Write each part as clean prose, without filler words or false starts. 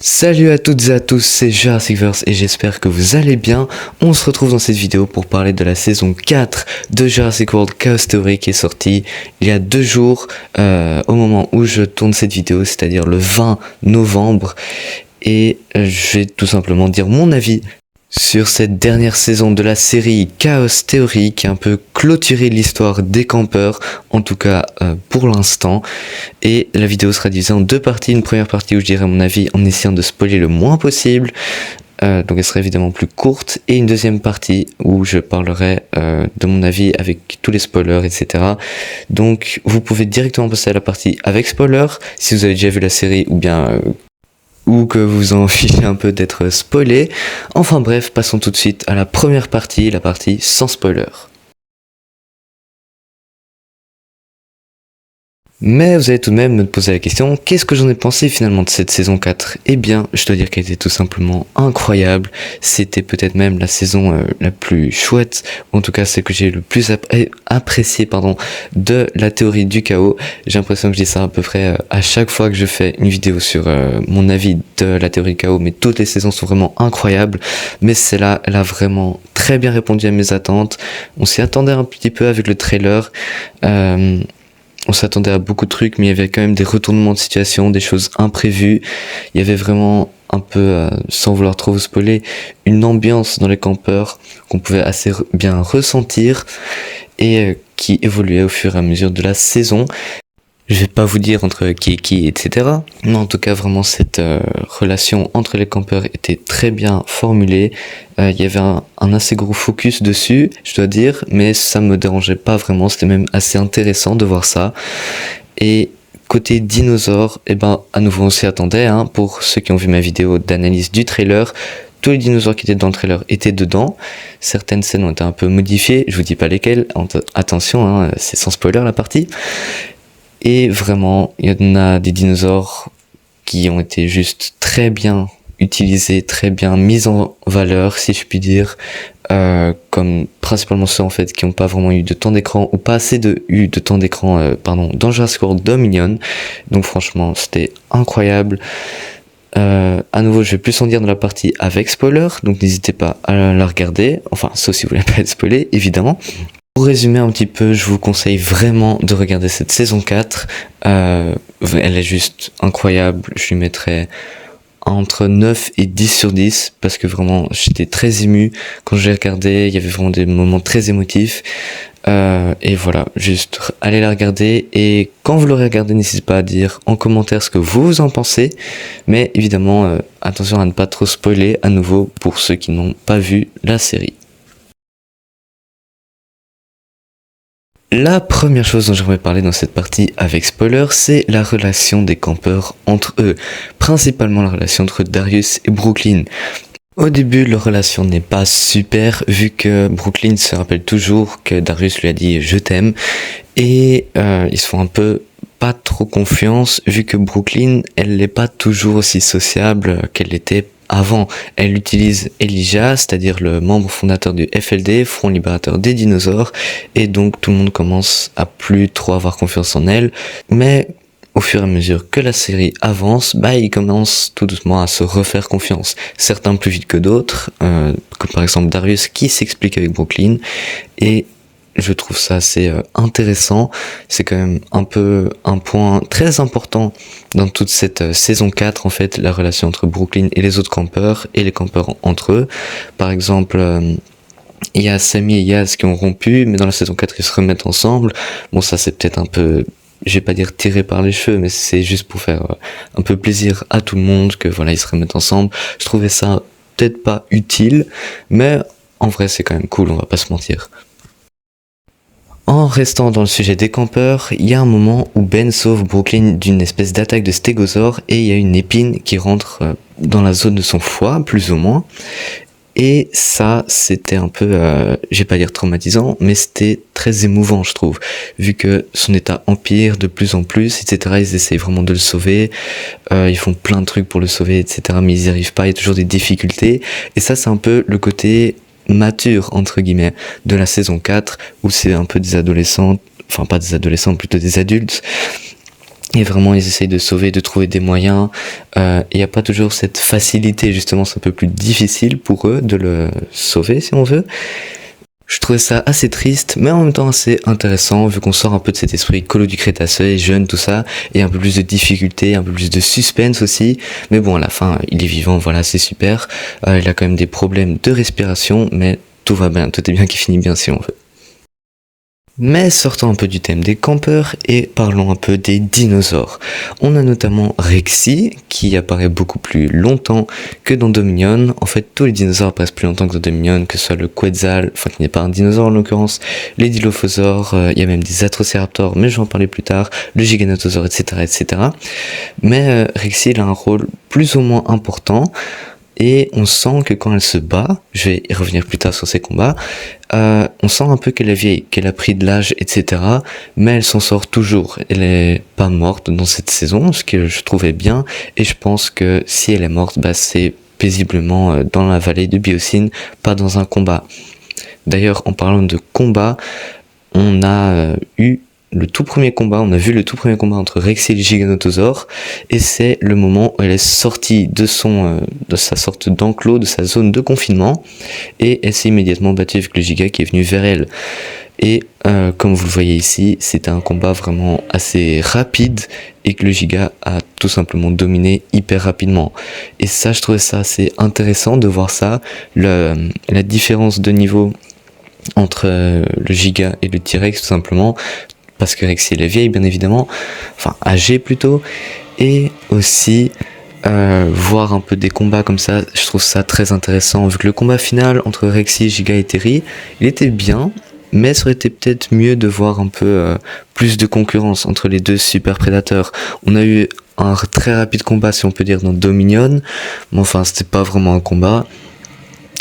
Salut à toutes et à tous, c'est Jurassicverse et j'espère que vous allez bien. On se retrouve dans cette vidéo pour parler de la saison 4 de Jurassic World Chaos Theory qui est sortie il y a 2 jours au moment où je tourne cette vidéo, c'est-à-dire le 20 novembre. Et je vais tout simplement dire mon avis sur cette dernière saison de la série Chaos Theory qui a un peu clôturé l'histoire des campeurs, en tout cas pour l'instant. Et la vidéo sera divisée en 2 parties. Une première partie où je dirai mon avis en essayant de spoiler le moins possible, donc elle sera évidemment plus courte, et une deuxième partie où je parlerai de mon avis avec tous les spoilers, etc. Donc vous pouvez directement passer à la partie avec spoilers si vous avez déjà vu la série ou bien ou que vous en fichez un peu d'être spoilé. Enfin bref, passons tout de suite à la première partie, la partie sans spoiler. Mais vous allez tout de même me poser la question, qu'est-ce que j'en ai pensé finalement de cette saison 4 ? Eh bien, je dois dire qu'elle était tout simplement incroyable. C'était peut-être même la saison la plus chouette, ou en tout cas celle que j'ai le plus apprécié de la théorie du chaos. J'ai l'impression que je dis ça à peu près à chaque fois que je fais une vidéo sur mon avis de la théorie du chaos, mais toutes les saisons sont vraiment incroyables. Mais celle-là, elle a vraiment très bien répondu à mes attentes. On s'y attendait un petit peu avec le trailer. On s'attendait à beaucoup de trucs, mais il y avait quand même des retournements de situation, des choses imprévues. Il y avait vraiment un peu, sans vouloir trop vous spoiler, une ambiance dans les campeurs qu'on pouvait assez bien ressentir et qui évoluait au fur et à mesure de la saison. Je vais pas vous dire entre qui est qui, etc. Mais en tout cas, vraiment, cette relation entre les campeurs était très bien formulée. Il y avait un assez gros focus dessus, je dois dire, mais ça me dérangeait pas vraiment. C'était même assez intéressant de voir ça. Et côté dinosaures, à nouveau, on s'y attendait, hein, pour ceux qui ont vu ma vidéo d'analyse du trailer. Tous les dinosaures qui étaient dans le trailer étaient dedans. Certaines scènes ont été un peu modifiées. Je vous dis pas lesquelles. Attention, hein, c'est sans spoiler la partie. Et vraiment, il y en a des dinosaures qui ont été juste très bien utilisés, très bien mis en valeur, si je puis dire, comme principalement ceux en fait qui n'ont pas vraiment eu de temps d'écran ou pas assez eu de temps d'écran dans Jurassic World Dominion. Donc franchement, c'était incroyable. À nouveau, je vais plus en dire dans la partie avec spoiler, donc n'hésitez pas à la regarder, enfin sauf si vous voulez pas être spoilé, évidemment. Pour résumer un petit peu, je vous conseille vraiment de regarder cette saison 4. Elle est juste incroyable. Je lui mettrais entre 9 et 10 sur 10 parce que vraiment j'étais très ému quand j'ai regardé. Il y avait vraiment des moments très émotifs. Et voilà, juste allez la regarder, et quand vous l'aurez regardé, n'hésitez pas à dire en commentaire ce que vous en pensez. Mais évidemment, attention à ne pas trop spoiler à nouveau pour ceux qui n'ont pas vu la série. La première chose dont j'aimerais parler dans cette partie avec spoiler, c'est la relation des campeurs entre eux, principalement la relation entre Darius et Brooklyn. Au début, leur relation n'est pas super, vu que Brooklyn se rappelle toujours que Darius lui a dit « je t'aime », et ils se font un peu pas trop confiance, vu que Brooklyn, elle n'est pas toujours aussi sociable qu'elle l'était avant. Elle utilise Elijah, c'est-à-dire le membre fondateur du FLD, Front Libérateur des Dinosaures, et donc tout le monde commence à plus trop avoir confiance en elle. Mais au fur et à mesure que la série avance, ils commencent tout doucement à se refaire confiance. Certains plus vite que d'autres, comme par exemple Darius qui s'explique avec Brooklyn, et je trouve ça assez intéressant. C'est quand même un peu un point très important dans toute cette saison 4, en fait, la relation entre Brooklyn et les autres campeurs, et les campeurs entre eux. Par exemple, il y a Sammy et Yaz qui ont rompu, mais dans la saison 4, ils se remettent ensemble. Bon, ça c'est peut-être un peu, je vais pas dire tiré par les cheveux, mais c'est juste pour faire un peu plaisir à tout le monde que voilà, ils se remettent ensemble. Je trouvais ça peut-être pas utile, mais en vrai c'est quand même cool, on va pas se mentir. En restant dans le sujet des campeurs, il y a un moment où Ben sauve Brooklyn d'une espèce d'attaque de stégosaure, et il y a une épine qui rentre dans la zone de son foie, plus ou moins. Et ça, c'était un peu, je vais pas dire traumatisant, mais c'était très émouvant, je trouve, vu que son état empire de plus en plus, etc. Ils essayent vraiment de le sauver, ils font plein de trucs pour le sauver, etc. Mais ils n'y arrivent pas, il y a toujours des difficultés. Et ça, c'est un peu le côté mature, entre guillemets, de la saison 4, où c'est un peu des adolescents, enfin pas des adolescents, plutôt des adultes, Et vraiment, ils essayent de sauver, de trouver des moyens. Il n'y a pas toujours cette facilité, justement, c'est un peu plus difficile pour eux de le sauver, si on veut. Je trouvais ça assez triste, mais en même temps assez intéressant, vu qu'on sort un peu de cet esprit colo du Crétacé, jeune, tout ça, et un peu plus de difficulté, un peu plus de suspense aussi. Mais bon, à la fin, il est vivant, voilà, c'est super. Il a quand même des problèmes de respiration, mais tout va bien, tout est bien qui finit bien si on veut. Mais sortons un peu du thème des campeurs et parlons un peu des dinosaures. On a notamment Rexy, qui apparaît beaucoup plus longtemps que dans Dominion. En fait, tous les dinosaures apparaissent plus longtemps que dans Dominion, que ce soit le Quetzal, enfin qui n'est pas un dinosaure en l'occurrence, les Dilophosaures, il y a même des Atrocéraptors, mais je vais en parler plus tard, le Giganotosaure, etc. etc. Mais Rexy, il a un rôle plus ou moins important. Et on sent que quand elle se bat, je vais y revenir plus tard sur ses combats, on sent un peu qu'elle est vieille, qu'elle a pris de l'âge, etc. Mais elle s'en sort toujours. Elle est pas morte dans cette saison, ce que je trouvais bien. Et je pense que si elle est morte, bah c'est paisiblement dans la vallée de Biosyn, pas dans un combat. D'ailleurs, en parlant de combat, on a eu le tout premier combat, on a vu le tout premier combat entre Rexy et le Giganotosaure, et c'est le moment où elle est sortie de sa sorte d'enclos, de sa zone de confinement, et elle s'est immédiatement battue avec le Giga qui est venu vers elle. Et comme vous le voyez ici, c'était un combat vraiment assez rapide et que le Giga a tout simplement dominé hyper rapidement. Et ça, je trouvais ça assez intéressant de voir ça, la différence de niveau entre le Giga et le T-Rex tout simplement, parce que Rexy elle est vieille bien évidemment, enfin âgée plutôt, et aussi voir un peu des combats comme ça, je trouve ça très intéressant, vu que le combat final entre Rexy, Giga et Terry, il était bien, mais ça aurait été peut-être mieux de voir un peu plus de concurrence entre les deux super prédateurs. On a eu un très rapide combat si on peut dire dans Dominion, mais enfin c'était pas vraiment un combat.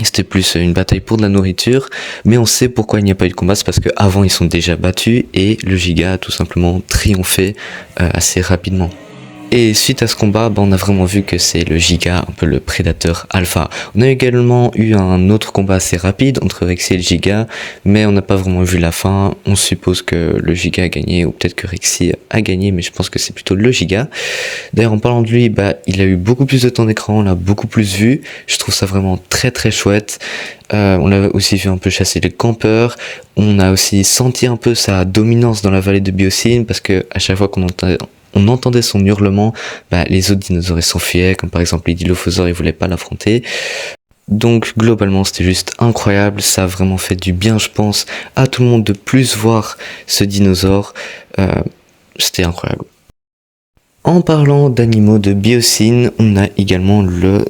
C'était plus une bataille pour de la nourriture, mais on sait pourquoi il n'y a pas eu de combat, c'est parce qu'avant ils sont déjà battus et le Giga a tout simplement triomphé assez rapidement. Et suite à ce combat, on a vraiment vu que c'est le Giga, un peu le prédateur alpha. On a également eu un autre combat assez rapide entre Rexy et le Giga, mais on n'a pas vraiment vu la fin. On suppose que le Giga a gagné, ou peut-être que Rexy a gagné, mais je pense que c'est plutôt le Giga. D'ailleurs, en parlant de lui, il a eu beaucoup plus de temps d'écran, on l'a beaucoup plus vu. Je trouve ça vraiment très très chouette. On l'a aussi vu un peu chasser les campeurs. On a aussi senti un peu sa dominance dans la vallée de Biosyn, parce que à chaque fois qu'on entendait son hurlement, les autres dinosaures s'enfuyaient, comme par exemple les Dilophosaures, ils voulaient pas l'affronter. Donc globalement c'était juste incroyable, ça a vraiment fait du bien je pense à tout le monde de plus voir ce dinosaure, c'était incroyable. En parlant d'animaux de Biosyn, on a également le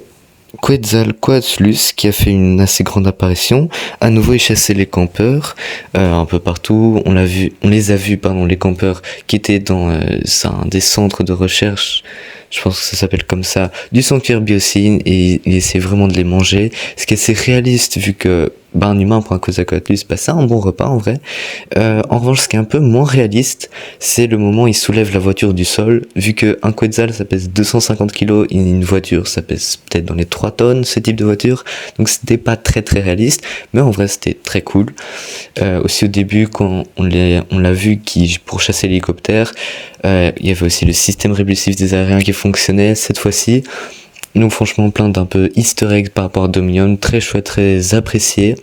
Quetzalcoatlus qui a fait une assez grande apparition. À nouveau, il chassait les campeurs un peu partout. On les a vus, les campeurs qui étaient dans un des centres de recherche. Je pense que ça s'appelle comme ça, du sanctuaire Biosyn, et il essaie vraiment de les manger. Ce qui est assez réaliste vu que un humain pour un Quetzalcoatlus, c'est un bon repas en vrai. En revanche, ce qui est un peu moins réaliste, c'est le moment où il soulève la voiture du sol, vu que un Quetzal ça pèse 250 kg et une voiture ça pèse peut-être dans les 3 tonnes, ce type de voiture. Donc c'était pas très très réaliste, mais en vrai c'était très cool. Aussi au début quand on l'a vu pour chasser l'hélicoptère, il y avait aussi le système répulsif des aériens qui fonctionnait cette fois-ci. Donc franchement plein d'un peu easter egg par rapport à Dominion, très chouette, très apprécié.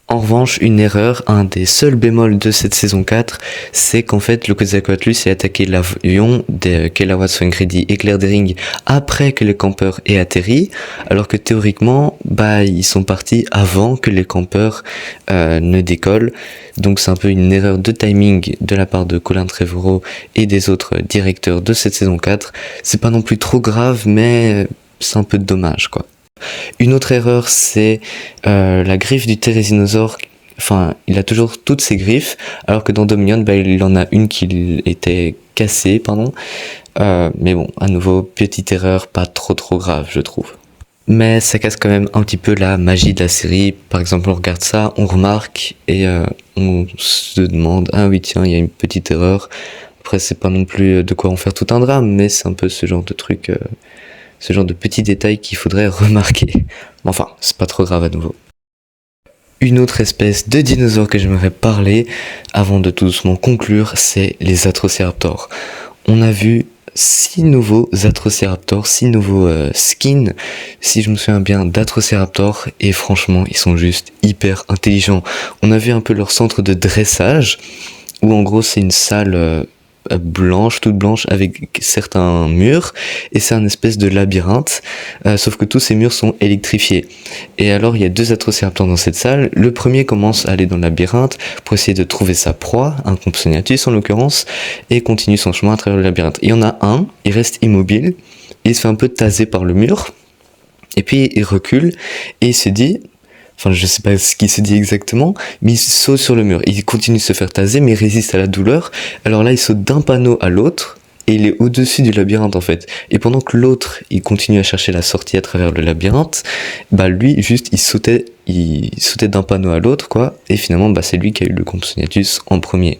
En revanche, une erreur, un des seuls bémols de cette saison 4, c'est qu'en fait le Quetzalcoatlus a attaqué l'avion des Kelawatts Fengredi Éclair des Rings après que les campeurs aient atterri, alors que théoriquement, ils sont partis avant que les campeurs ne décollent. Donc c'est un peu une erreur de timing de la part de Colin Trevorrow et des autres directeurs de cette saison 4. C'est pas non plus trop grave, mais c'est un peu dommage quoi. Une autre erreur, c'est la griffe du Thérézinosaure. Enfin, il a toujours toutes ses griffes, alors que dans Dominion, il en a une qui était cassée, mais bon, à nouveau, petite erreur, pas trop grave, je trouve. Mais ça casse quand même un petit peu la magie de la série. Par exemple, on regarde ça, on remarque, et on se demande, ah oui tiens, il y a une petite erreur. Après, c'est pas non plus de quoi en faire tout un drame, mais c'est un peu ce genre de truc... ce genre de petits détails qu'il faudrait remarquer. Enfin, c'est pas trop grave à nouveau. Une autre espèce de dinosaure que j'aimerais parler, avant de tout doucement conclure, c'est les Atrocéraptors. on a vu 6 nouveaux Atrocéraptors, 6 nouveaux skins, si je me souviens bien, d'Atrocéraptors, et franchement, ils sont juste hyper intelligents. On a vu un peu leur centre de dressage, où en gros c'est une salle blanche, toute blanche, avec certains murs, et c'est un espèce de labyrinthe, sauf que tous ces murs sont électrifiés. Et alors il y a 2 Atrocéraptors dans cette salle. Le premier commence à aller dans le labyrinthe pour essayer de trouver sa proie, un Compsognathus en l'occurrence, et continue son chemin à travers le labyrinthe. Il y en a un, il reste immobile, il se fait un peu taser par le mur, et puis il recule, et il se dit... Enfin, je sais pas ce qu'il se dit exactement, mais il saute sur le mur. Il continue de se faire taser, mais il résiste à la douleur. Alors là, il saute d'un panneau à l'autre, et il est au-dessus du labyrinthe, en fait. Et pendant que l'autre, il continue à chercher la sortie à travers le labyrinthe, bah lui, juste, il sautait d'un panneau à l'autre, quoi. Et finalement, bah c'est lui qui a eu le Compsognathus en premier.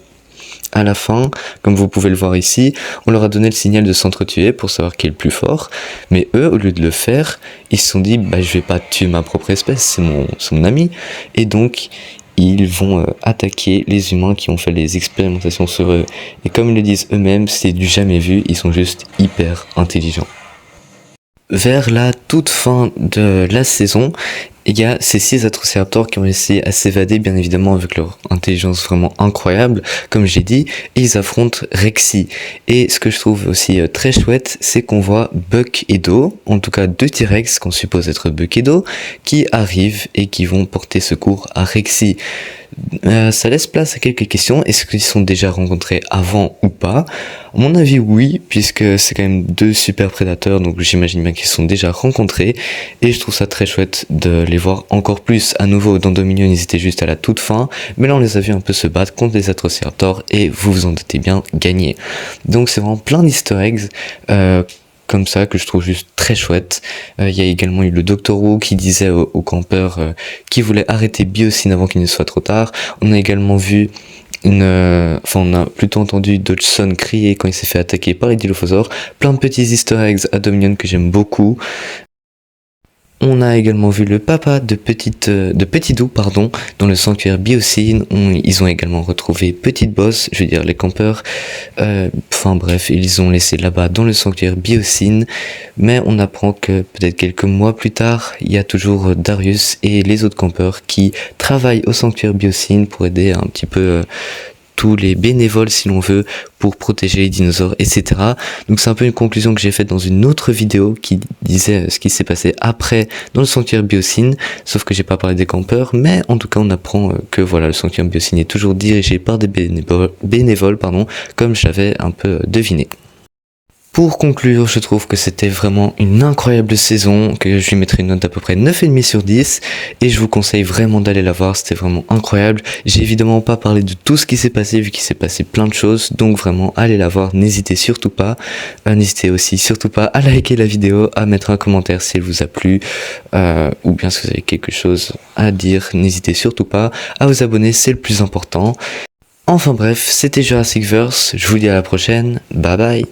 À la fin, comme vous pouvez le voir ici, on leur a donné le signal de s'entretuer pour savoir qui est le plus fort, mais eux, au lieu de le faire, ils se sont dit bah je vais pas tuer ma propre espèce, c'est mon ami, et donc ils vont attaquer les humains qui ont fait les expérimentations sur eux. Et comme ils le disent eux-mêmes, c'est du jamais vu, ils sont juste hyper intelligents. Vers la toute fin de la saison, il y a ces 6 Atrocéraptors qui ont réussi à s'évader, bien évidemment, avec leur intelligence vraiment incroyable, comme j'ai dit, et ils affrontent Rexy. Et ce que je trouve aussi très chouette, c'est qu'on voit Buck et Do, en tout cas 2 T-Rex qu'on suppose être Buck et Do, qui arrivent et qui vont porter secours à Rexy. Ça laisse place à quelques questions. Est-ce qu'ils sont déjà rencontrés avant ou pas? À mon avis, oui, puisque c'est quand même 2 super prédateurs, donc j'imagine bien qu'ils sont déjà rencontrés. Et je trouve ça très chouette de les voir encore plus. À nouveau, dans Dominion, ils étaient juste à la toute fin, mais là on les a vus un peu se battre contre les Atrocéraptors, et vous vous en doutez bien, gagner. Donc c'est vraiment plein d'easter eggs, comme ça, que je trouve juste très chouette. Il y a également eu le Dr Who qui disait aux campeurs qui voulait arrêter Biosyn avant qu'il ne soit trop tard. On a également vu on a plutôt entendu Dodgson crier quand il s'est fait attaquer par les Dilophosaures. Plein de petits easter eggs à Dominion que j'aime beaucoup. On a également vu le papa de Petit Doux, dans le sanctuaire Biosyn. Ils ont également retrouvé Petite Boss, je veux dire les campeurs. Bref, ils ont laissé là-bas dans le sanctuaire Biosyn. Mais on apprend que peut-être quelques mois plus tard, il y a toujours Darius et les autres campeurs qui travaillent au sanctuaire Biosyn pour aider un petit peu tous les bénévoles, si l'on veut, pour protéger les dinosaures, etc. Donc c'est un peu une conclusion que j'ai faite dans une autre vidéo qui disait ce qui s'est passé après dans le sanctuaire Biosyn, sauf que j'ai pas parlé des campeurs, mais en tout cas on apprend que voilà, le sanctuaire Biosyn est toujours dirigé par des bénévoles, comme j'avais un peu deviné. Pour conclure, je trouve que c'était vraiment une incroyable saison, que je lui mettrai une note d'à peu près 9,5 sur 10, et je vous conseille vraiment d'aller la voir, c'était vraiment incroyable. J'ai évidemment pas parlé de tout ce qui s'est passé, vu qu'il s'est passé plein de choses, donc vraiment, allez la voir, n'hésitez surtout pas. N'hésitez aussi surtout pas à liker la vidéo, à mettre un commentaire si elle vous a plu, ou bien si vous avez quelque chose à dire, n'hésitez surtout pas à vous abonner, c'est le plus important. Enfin bref, c'était Jurassic Verse, je vous dis à la prochaine, bye bye.